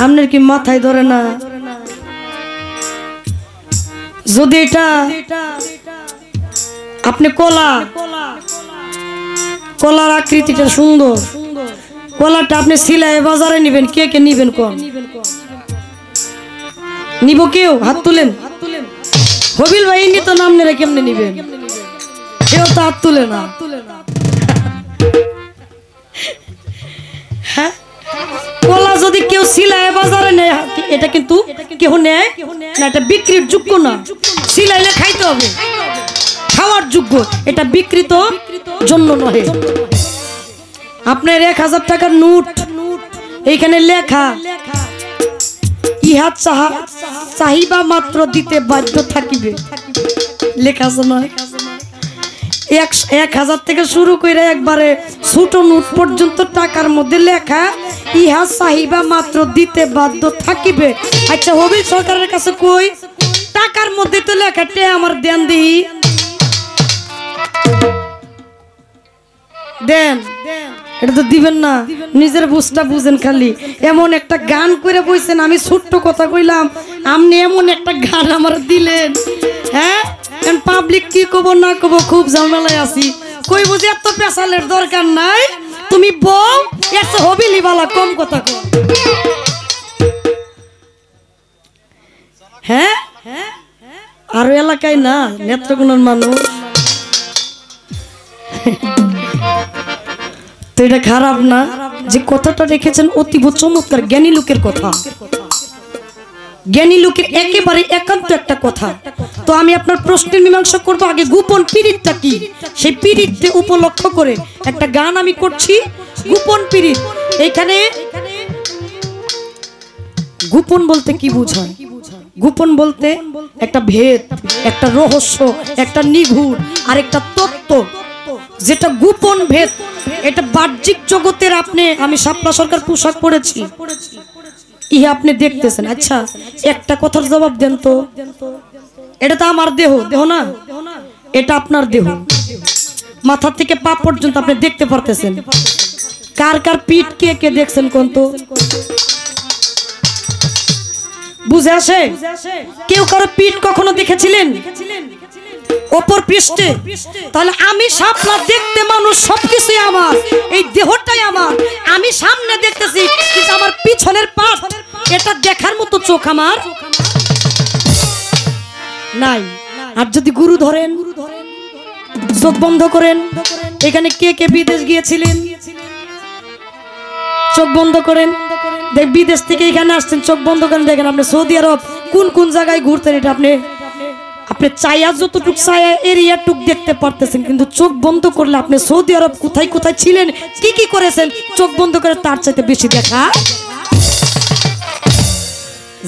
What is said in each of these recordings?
আপনার কি মাথায় ধরে না? যদি এটা আপনি কলার আকৃতিটা সুন্দর, কলাটা আপনি সিলাই বাজারে নিবেন, কে কে নিবেন? কোন নিব? কেউ হাত তুলেন। হবিল ভাই ইনি তো নাম নেই, কেমনে নিবেন? কেউ তো হাত তুলে না। হ্যাঁ, কলা যদি কেউ সিলাই বাজারে নেয়, এটা কিন্তু কেউ নেয় না, এটা বিক্রির যোগ্য না। সিলাইলে খাইতে হবে, খাওয়ার যোগ্য, এটা বিক্রিত জন্য নয়। আপনার 1000 টাকার নোট, এইখানে লেখা ইহা চাহিবা মাত্র দিতে বাধ্য থাকিবে, লেখা আছে না? 1000 থেকে শুরু করে একবারে ছোট নোট পর্যন্ত টাকার মধ্যে লেখা ইহা চাহিবা মাত্র দিতে বাধ্য থাকিবে। আচ্ছা, হবিল সরকারের কাছে কই টাকার মধ্যে তো লেখাটা আমার দেন, দিই দেন। এটা তো দিবেন না, নিজের বুঝটা বুঝেন। খালি এমন একটা গান করে বইছেন, আমি ছোট্ট কথা কইলাম, আপনি এমন একটা গান আমার দিলেন। হ্যাঁ, পাবলিক কি কব না কব, খুব ঝামেলায় আছি। কই বুঝি এত পেশালের দরকার নাই, তুমি বউ এত হবিলি বালা কম কথা কও। হ্যাঁ, আরো এলাকায় না নেত্রকোনার মানুষ, তো এটা খারাপ না যে কথাটা রেখেছেন? অতীব চমৎকার, জ্ঞানী লোকের কথা, জ্ঞানী লোকের একেবারে একান্ত একটা কথা। তো আমি আপনার প্রশ্নের মীমাংসা করবো। আগে গোপন পীড়িতটা কি, সেই পীড়িতকে উপলক্ষ করে একটা গান আমি করছি, গোপন পীড়িত। এখানে গোপন বলতে কি বোঝায়? গোপন বলতে একটা ভেদ, একটা রহস্য, একটা নিগূঢ় আর একটা তত্ত্ব, যেটা গোপন ভেদ। এটা বাহ্যিক জগতের, আমি শাপলা সরকার পোশাক পরেছি, ইহা আপনি দেখতেছেন। আচ্ছা, একটা কথার জবাব দেন তো, এটা তো আমার দেহ, দেহ না, এটা আপনার দেহ, মাথা থেকে পা পর্যন্ত আপনি দেখতে পারতেছেন। কার কার পিঠ কে কে দেখছেন কোন তো? বুঝে আসে? কেউ কারো পিঠ কখনো দেখেছিলেন অপর পৃষ্ঠে? তাহলে আমি শাপলা দেখতে মানুষ, সবকিছুই আমার, এই দেহটাই আমার। আমি সামনে দেখতেছি, কিন্তু আমার পিছনের পাঠ, এটা দেখার মতো চোখ আমার নাই। আর যদি গুরু ধরেন, চোখ বন্ধ করেন, এখানে কে কে বিদেশ গিয়েছিলেন? চোখ বন্ধ করেন, বিদেশ থেকে এখানে আসছেন, চোখ বন্ধ করেন, দেখেন আপনি সৌদি আরব কোন কোন জায়গায় ঘুরতেন, এটা আপনি চাইয়া যতটুক চাইয়া এরিয়াটুক দেখতে পারতেছেন, কিন্তু চোখ বন্ধ করলে আপনি সৌদি আরব কোথায় কোথায় ছিলেন, কি কি করেছেন, চোখ বন্ধ করে তার চাইতে বেশি দেখা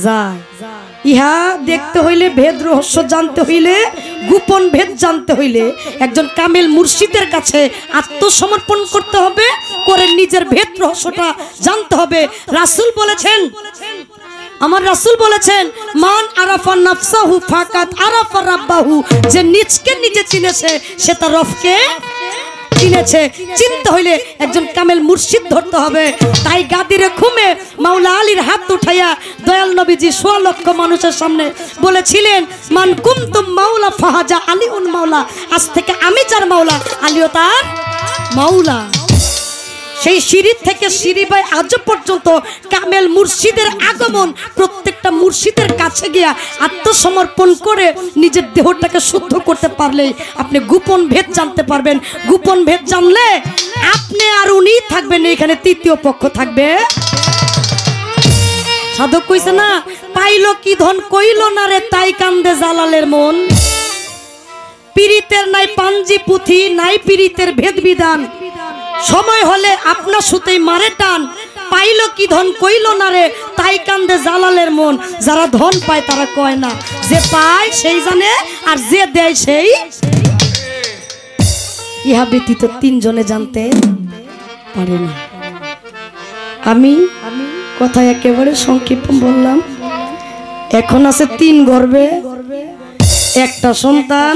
যায়। ইহা দেখতে হইলে, ভেদ রহস্য জানতে হইলে, গোপন ভেদ জানতে হইলে একজন কামেল মুর্শিদের কাছে আত্মসমর্পণ করতে হবে, করে নিজের ভেদ রহস্যটা জানতে হবে। রাসূল বলেছেন, আমার রাসূল বলেছেন, মান আরাফা নাফসাহু ফাকাত আরাফা রাব্বাহু, যে নিজকে নিজে চিনেছে সে তার রবকে চিনেছে। চিনতে হইলে একজন কামেল মুর্শিদ ধরতে হবে। তাই গাদিরে ঘুমে মাওলা আলীর হাত উঠাইয়া দয়াল নবীজি 1.5 লক্ষ মানুষের সামনে বলেছিলেন, মান কুনতুম মাওলা ফাহাজা আলীউন মাওলা, আজ থেকে আমি যার মাওলা, আলীও তার মাওলা। সেই সিঁড়ি থেকে সিঁড়ি বাই আজ পর্যন্ত কামেল মুর্শিদের আগমন, প্রত্যেকটা মুর্শিদের কাছে গিয়া আত্মসমর্পণ করে নিজের দেহটাকে শুদ্ধ করতে পারলেই আপনি গোপন ভেদ জানতে পারবেন। গোপন ভেদ জানলে আপনি আর উনি থাকবেন, এখানে তৃতীয় পক্ষ থাকবে। সাধক কইছে না, পাইল কি ধন কইল না রে, তাই কান্দে জালালের মন। পীড়িতের নাই পাঞ্জি পুঁথি, নাই পীড়িতের ভেদ বিধান, সময় হলে আপনা সুতেই মারে টান। পাইল কি ধন কইল না রে, তাই কান্দে জালালের মন। যারা ধন পায় তারা কয় না, যে পায় সেই জানে, আর যে দেয় সেই। ইহা ব্যতীত 3 জনে জানতে পারে না। আমি কথা একেবারে সংক্ষিপ্ত বললাম। এখন আছে 3 গর্ভে একটা সন্তান,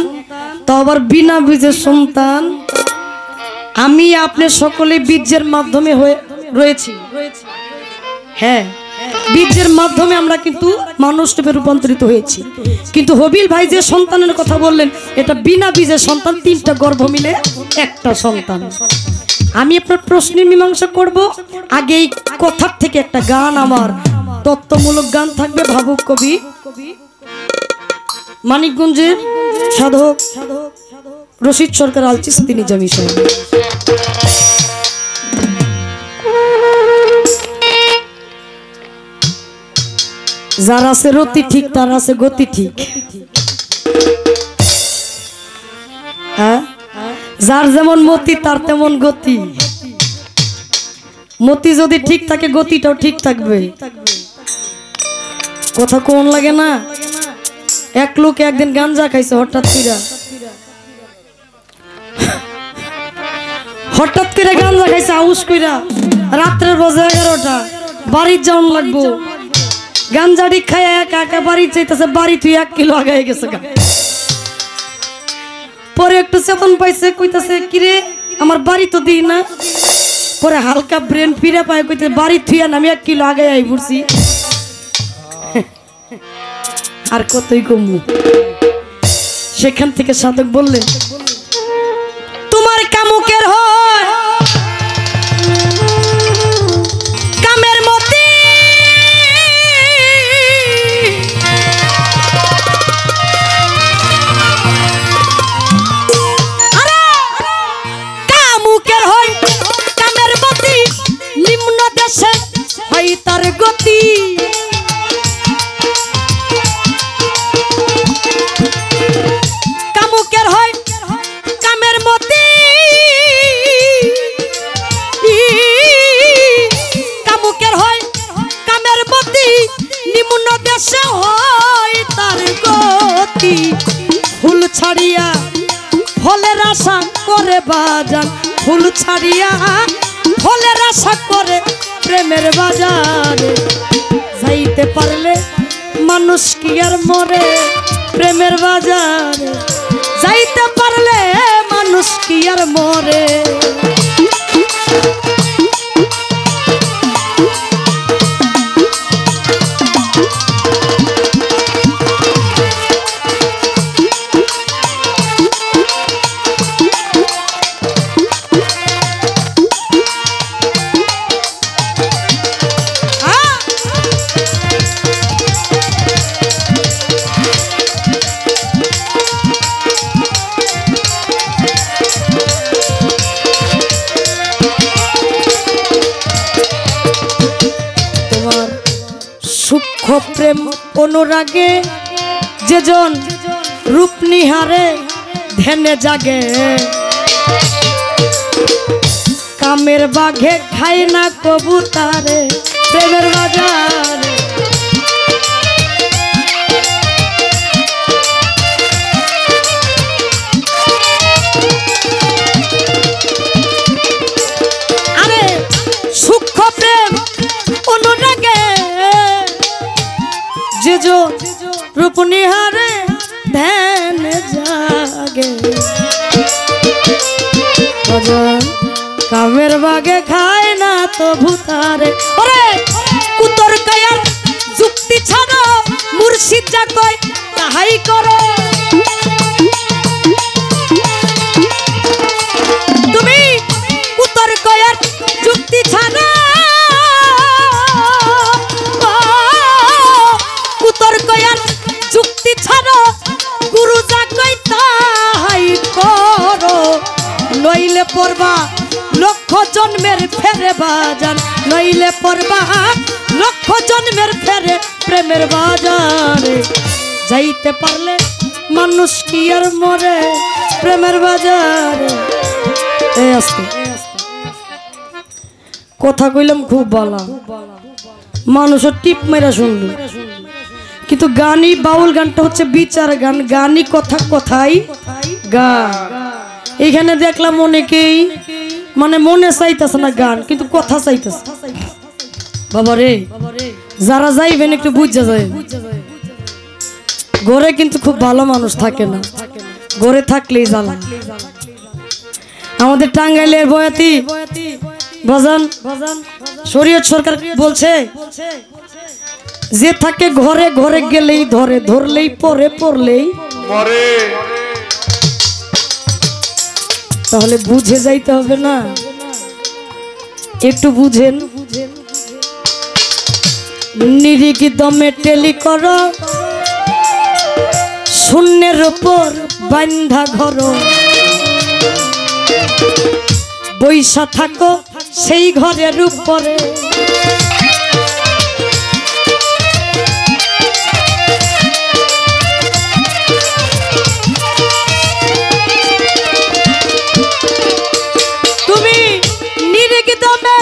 তো আবার বিনা বীজের সন্তান। আমি আপনি সকলে বীর্যের মাধ্যমে হয়ে রয়েছি। হ্যাঁ, বীজের মাধ্যমে আমরা কিন্তু মানুষ রূপে রূপান্তরিত হয়েছি। কিন্তু হবিল ভাই যে সন্তানের কথা বললেন, এটা বিনা বীজের সন্তান, 3টা গর্ভ মিলে একটা সন্তান। আমি আপনার প্রশ্নের মীমাংসা করব। আগে এই কথার থেকে একটা গান, আমার তত্ত্বমূলক গান থাকবে। ভাবুক কবি মানিকগঞ্জের সাধক রশিদ সরকার আল চিশতি নিজামী সাহেব। যার আছে রতি ঠিক, তার আছে গতি ঠিক। হ্যাঁ, যার যেমন মতি তার তেমন গতি। মতি যদি ঠিক থাকে, গতিটাও ঠিক থাকবে। কথা কোন লাগে না? এক লোক একদিন গাঞ্জা খাইছে, হঠাৎ করে গাঞ্জা খাইছে আউস কইরা, রাত্রের বাজে 11টা, বাড়ির যাওয়ান লাগবো। গাঞ্জাড়ি খায় একা একা বাড়ি চাইতেছে, বাড়ি তুই 1 কিলো আগায় গেছে। পরে একটু চেতন পাইছে, কইতাছে কিরে আমার বাড়ি তো দিই না। পরে হালকা ব্রেন ফিরে পায়, কইতে বাড়ি থুইয়া আমি 1 কিলো আগে আই পড়ছি। আর কতই কমু। সেখান থেকে সাধক বললেন, তোমার কামুকের হয় কামের মতি, কামুকের হয় কামের মতি, নিম্ন দেশে হয় তার গতি। কামুকের হয় কামের মতি, কামুকের হয় কামের মতি, নিম্ন দেশে হয় তার গতি। ফুল ছাড়িয়া ফলের আশা করে বাজান, ফুল ছাড়িয়া ফলের আশা করে প্রেমের বাজারে। যাইতে পারলে মানুষ কি আর মরে, প্রেমের বাজারে যাইতে পারলে মানুষ কি আর মরে। সূক্ষ্ম প্রেম অনুরাগে যেজন রূপ নিহারে ধ্যানে জাগে, কামের বাঘে খায় না কবুতারে, প্রেমের বাজারে। আরে সূক্ষ্ম প্রেম অনুরাগে যেজন রূপ নিহারে ধ্যান জাগে, কামের বাগে খায় না তো ভূতারে। ওরে কুতর কায়ার যুক্তি ছাড়ো, মুর্শিদ যা কয় তাহাই করো। তুমি কুতর কায়ার যুক্তি ছাড়ো, কুতর কায়ার যুক্তি ছাড়ো, গুরু যা কয় তাহাই করো। নইলে পড়বা লক্ষ জন্মের ফেরে বাজান, নইলে পড়বা লক্ষ জন্মের ফেরে প্রেমের বাজারে। যাইতে পারলে মানুষ কি আর মরে, প্রেমের বাজারে। এই আস্তে কথা কইলাম খুব ভালো, মানুষের টিপ মেরা শুনলো। কিন্তু গানই বাউল গানটা হচ্ছে বিচার গান, গানই কথা কথাই গান। এইখানে দেখলাম অনেকেই মানে মনে চাইতেছে না গান, কিন্তু কথা চাইতেছে। বাবা রে, যারা যাইবেন একটু বুঝা যায়। ঘরে কিন্তু খুব ভালো মানুষ থাকে না, ঘরে থাকলেই জ্বালা। আমাদের টাঙ্গাইলের বয়াতি বাজান শরীয়ত সরকার বলছে যে থাকে ঘরে ঘরে গেলেই ধরে, ধরলেই পরে, পড়লেই মরে। তাহলে বুঝে যাইতে হবে না? একটু বুঝেন। নিরিখ দমে টেলি কর, শূন্যের উপর বান্ধা ঘর, বৈশা থাকো সেই ঘরের উপরে। তুমি নিরিখ দমে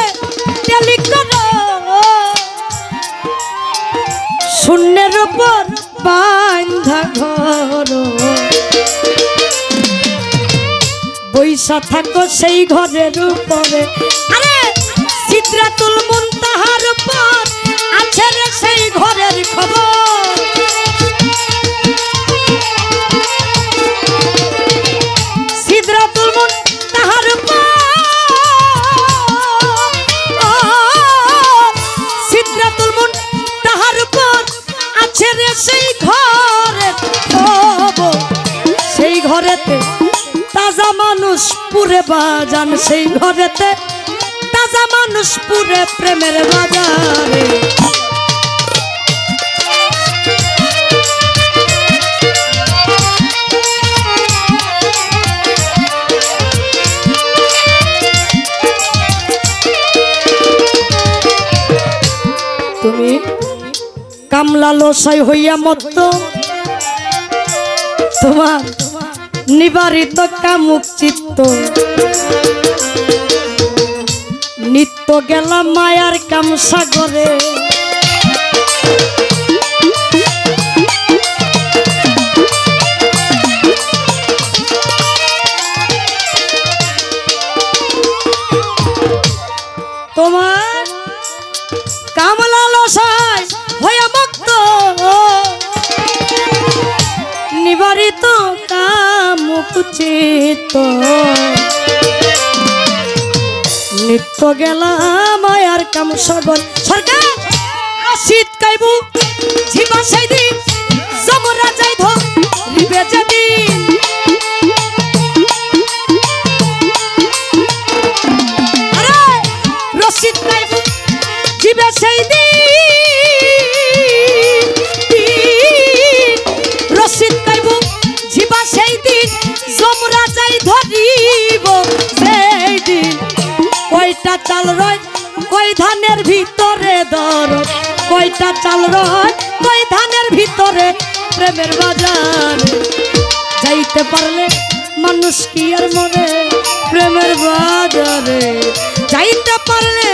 টেলি করো, শূন্যের উপর বান্ধা ঘর, বৈশা থাকো সেই ঘরের উপরে। আরে সিদরাতুল মুনতাহার উপর আছে রে সেই ঘরের খবর। সিদরাতুল মুনতাহার উপর, সিদরাতুল মুনতাহার উপর আছে রে সেই ঘরের খবর। সেই ঘরেতে তাজা মানুষ পুরে বাজান, সেই ঘরেতে তাজা মানুষ পুরে প্রেমের বাজারে। তুমি কামলা লসাই হইয়া মত্ত, তোমার নিবারিত কামুক চিত্ত, নিত্য গেলাম মায়ার কাম সাগরে। তোমার কামলা লসাই হইয়া মুক্ত, নিবারিত কামুক চিত্ত, নিত্য গেলাম মায়ার কাম সাগর। সরকার শীত কাইবু ঝিবা সেই দিন, যমরা যাই ধরিবে যেদিন। আরে রশিদ কাইবু ঝিবে সেই দিন, রশিদ কাইবু ঝিবা সেই দিন, যমরা যাই ধরিব সেই দিন। কয়টা চাল রয় কই ধানের ভিতরে দরদ, কয়টা চাল রয় কই ধানের ভিতরে প্রেমের বাজারে। যাইতে পারলে মানুষ কি আর মরে প্রেমের বাজারে, যাইতে পারলে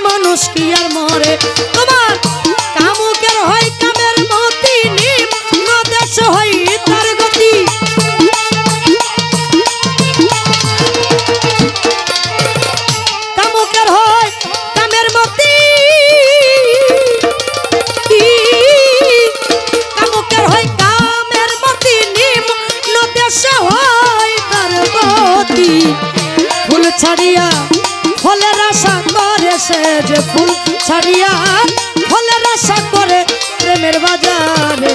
মানুষ কি আর মরে। তোমার কামুকের হয় কামের মতি, নিম্ন দেশ হয় তার গতি। কামুকের হয় কামের মতি, কামুকের হয় কামের মতি, নিম্ন দেশ হয় তার গতি। ফুল ছাড়িয়া ফলের আশা করে সে, যে ফুল ছাড়িয়া ফলের আশা করে প্রেমের বাজারে।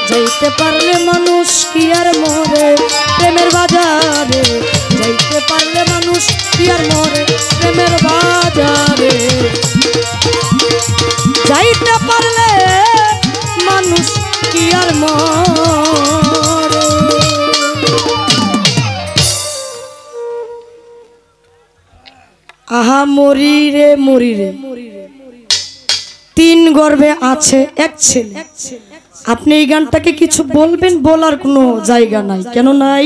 যাইতে পারলে মানুষ কি আর মরে প্রেমের বাজারে, যাইতে পারলে মানুষ কি আর মরে প্রেমের বাজারে, যাইতে পারলে মানুষ কি আর মরে। আহা মরি রে মরি রে, তিন গর্ভে আছে এক ছেলে। আপনি এই গানটাকে কিছু বলবেন, বলার কোনো জায়গা নাই। কেন নাই?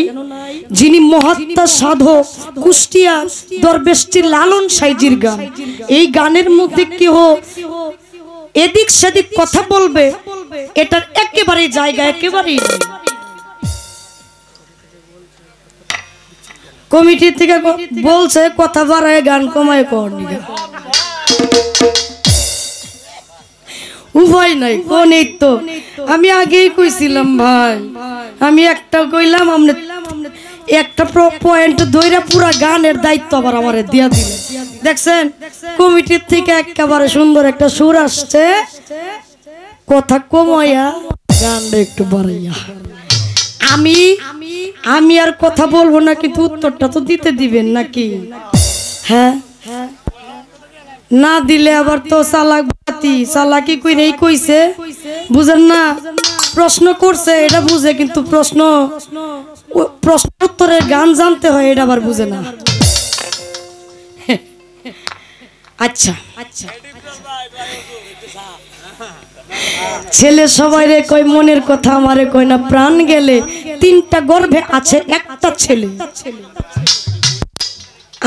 যিনি মহাত্মা সাধক কুষ্টিয়া দরবেশটির লালন সাইজির গান। এই গানের মধ্যে কেহ এদিক সেদিক কথা বলবে, এটার একেবারে জায়গা একেবারেই নেই। কমিটি থেকে বলছে কথা বাড়ায় গান কমায় করনি, উভয় নাই কোনই তো। আমি আগেই কইছিলাম ভাই, আমি একটা কইলাম, একটা পয়েন্ট ধইরা পুরা গানের দায়িত্ব আবার আমারে দিয়া দিলেন। দেখছেন কমিটির থেকে একেবারে সুন্দর একটা সুর আসছে, কথা কমাইয়া গানটা একটু বাড়াইয়া। আমি আমি আর কথা বলবো না, কিন্তু উত্তরটা তো দিতে দিবেন নাকি? হ্যাঁ, না দিলে আবার তো চালাক বাতি, চালাকি কইরেই কইছে, বুঝেন না? প্রশ্ন করছে এটা বুঝে, কিন্তু প্রশ্ন উত্তরের গান জানতে হয় এটা আবার বুঝে না। আচ্ছা, ছেলে সবাই রে কয় মনের কথা, আমারে কয় না প্রাণ গেলে। তিনটা গর্ভে আছে একটা ছেলে,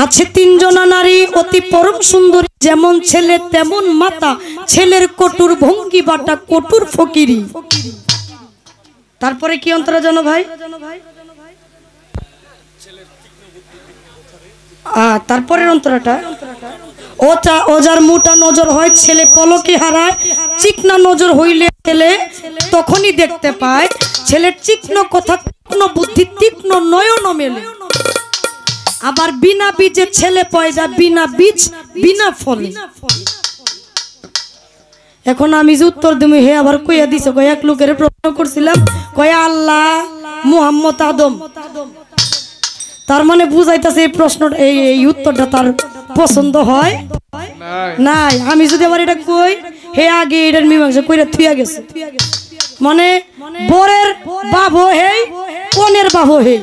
আছে তিনজনা নারী অতি পরম সুন্দরী, যেমন ছেলে তেমন মাতা, ছেলের কটুর ভঙ্গি বাটা কটুর ফকিরি। তারপরে কি অন্তরা জানো ভাই? তারপরের অন্তরাটা, ও যার মোটা নজর হয় ছেলে পলকে হারায়, চিকনা নজর হইলে ছেলে তখনই দেখতে পায়, ছেলের চিকন কথা তীক্ষ্ণ বুদ্ধি তীক্ষ্ণ নয়ন মেলে। আবার বিনা বীজে ছেলে পয়দা, বিনা বীজ বিনা ফলে। এখন আমি যে উত্তর দেব হে আবার কইয়া দিছে, কয় এক লোকের প্রশ্ন করছিলাম, কয় আল্লাহ মুহাম্মদ আদম। তার মানে বুঝাইতেছে এই প্রশ্নটা, এই উত্তরটা তার পছন্দ হয় নাই। আমি যদি আবার এটা কই, হে আগে এটার মীমাংসা কইরা থুইয়া গেছে, মানে বরের বাপ হে কোনের বাপ হে।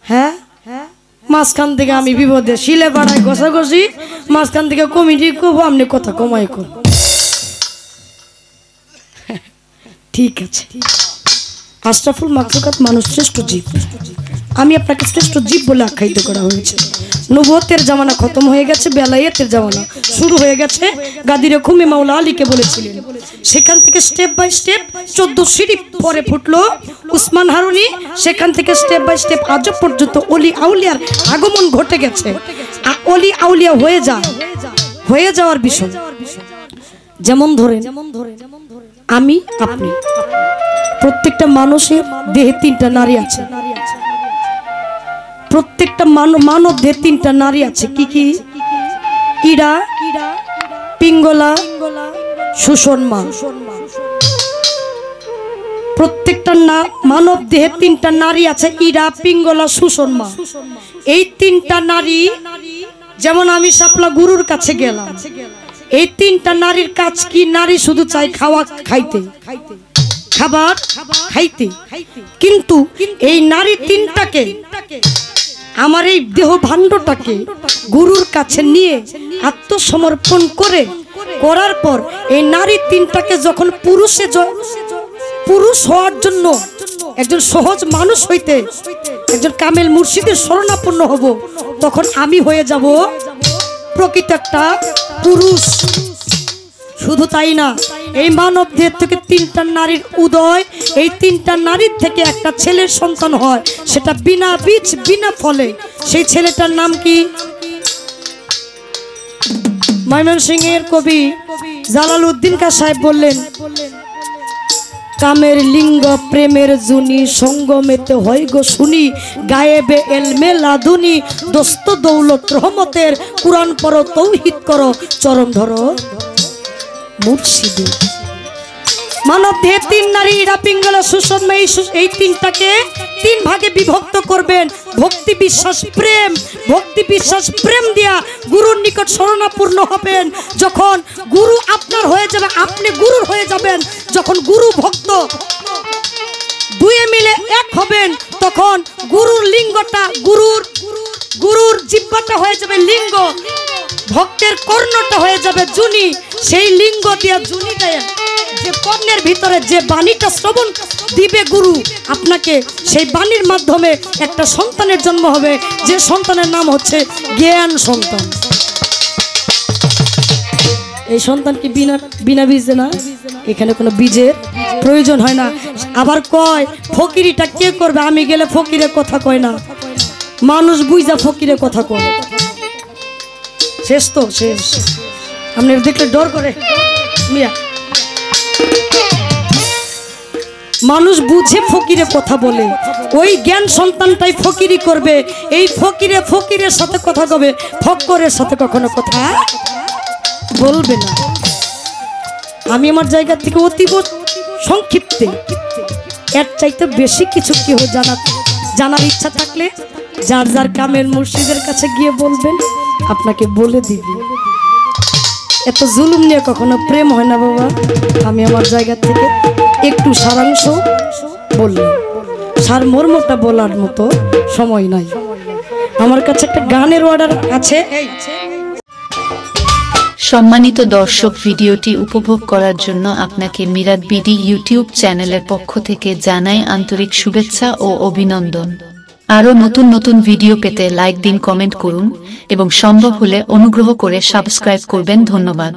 হ্যাঁ, মাঝখান থেকে আমি বিপদে, শিলে বাড়াই ঘষাঘষি, মাঝখান থেকে কমিটি করবো, আপনি কথা কমাই কর। ঠিক আছে, আশরাফুল মাখলুকাত মানুষ শ্রেষ্ঠ জীব, আমি আপনাকে শ্রেষ্ঠ জীব বলে আখ্যায়িত করা হয়েছে। নবুয়তের জামানা খতম হয়ে গেছে, বেলায়েতের জামানা শুরু হয়ে গেছে। গাদিরে খুমে মাওলা আলীকে বলেছিলেন, সেখান থেকে স্টেপ বাই স্টেপ 14 সিঁড়ি পরে ফুটলো উসমান হারুনি, সেখান থেকে স্টেপ বাই স্টেপ আজ পর্যন্ত অলি আউলিয়ার আগমন ঘটে গেছে। অলি আউলিয়া হয়ে যাওয়ার বিষয়, যেমন ধরে আমি আপনি, প্রত্যেকটা মানুষের দেহে 3টা নারী আছে, প্রত্যেকটা মানব দেহে 3টা নারী আছে। কি কি? ইড়া, পিঙ্গলা, সুষমা। প্রত্যেকটা মানব দেহে 3টা নারী আছে, ইড়া, পিঙ্গলা, সুষমা। এই 3টা নারী, যেমন আমি শাপলা গুরুর কাছে গেলাম, এই 3টা নারীর কাজ কি? নারী শুধু চাই খাইতে, খাবার খাইতে, কিন্তু এই নারী 3টাকে, আমার এই দেহ ভাণ্ডটাকে গুরুর কাছে নিয়ে আত্মসমর্পণ করার পর এই নারী 3টাকে যখন পুরুষ হওয়ার জন্য একজন সহজ মানুষ হইতে একজন কামেল মুর্শিদের শরণাপন্ন হব, তখন আমি হয়ে যাব প্রকৃত একটা পুরুষ। শুধু তাই না, এই মানব দেহ থেকে 3টা নারীর উদয়, এই 3টা নারীর থেকে একটা ছেলের সন্তান হয়, সেটা বিনা বীজ বিনা ফলে। সেই ছেলেটার নাম কি? ময়মনসিংহের কবি জালালউদ্দিন খাঁ সাহেব বললেন, কামের লিঙ্গ প্রেমের জুনি, সঙ্গমেতে হয় গো শুনি, গায়েবে এলমে লাদুনি, দোস্ত দৌলত রহমতের, কুরআন পড়ো তৌহিদ করো, চরণ ধরো মুর্শিদে। মানব দেহে 3 নারী, ইড়া, পিঙ্গলা, সুষমা। এই 3টাকে 3 ভাগে বিভক্ত করবেন। ভক্তি বিশ্বাস প্রেম, ভক্তি বিশ্বাস প্রেম দিয়া গুরুর নিকট শরণাপন্ন হবেন। যখন গুরু আপনার হয়ে যাবে, আপনি গুরুর হয়ে যাবেন। যখন গুরু ভক্ত দুয়ে মিলে এক হবেন, তখন গুরুর লিঙ্গটা, গুরুর জিহ্বাটা হয়ে যাবে লিঙ্গ, ভক্তের কর্ণটা হয়ে যাবে জুনি। সেই লিঙ্গ দিয়া জুনি দেয়, যে কর্ণের ভিতরে যে বাণীটা শ্রবণ দিবে গুরু আপনাকে, সেই বাণীর মাধ্যমে একটা সন্তানের জন্ম হবে, যে সন্তানের নাম হচ্ছে জ্ঞান সন্তান। এই সন্তান কি বিনা বীজে না? এখানে কোনো বীজের প্রয়োজন হয় না। আবার কয় ফকিরিটা কে করবে? আমি গেলে ফকিরের কথা কয় না, মানুষ বুঝা ফকিরের কথা কয়। শেষ তো শেষ, আপনি দেখলে ডর করে মিয়া। মানুষ বুঝে ফকিরে কথা বলে, ওই জ্ঞান সন্তানটাই ফকিরি করবে। এই ফকিরের সাথে কথা কবে, ফক্করের সাথে কখনো কথা বলবে না। আমি আমার জায়গা থেকে অতীব সংক্ষিপ্তে এর চাইতে বেশি কিছু কেউ জানার ইচ্ছা থাকলে যার যার কামেল মুর্শিদের কাছে গিয়ে বলবেন, আপনাকে বলে দিবি। এত জুলুম নিয়ে কখনো প্রেম হয় না বাবা। আমি আমার জায়গা থেকে একটু সারাংশ বললাম, সারমর্মটা বলার মতো সময় নাই। আমার কাছে একটা গানের অর্ডার আছে। সম্মানিত দর্শক, ভিডিওটি উপভোগ করার জন্য আপনাকে মিরাত বিডি ইউটিউব চ্যানেলের পক্ষ থেকে জানাই আন্তরিক শুভেচ্ছা ও অভিনন্দন। আরও নতুন নতুন ভিডিও পেতে লাইক দিন, কমেন্ট করুন এবং সম্ভব হলে অনুগ্রহ করে সাবস্ক্রাইব করবেন। ধন্যবাদ।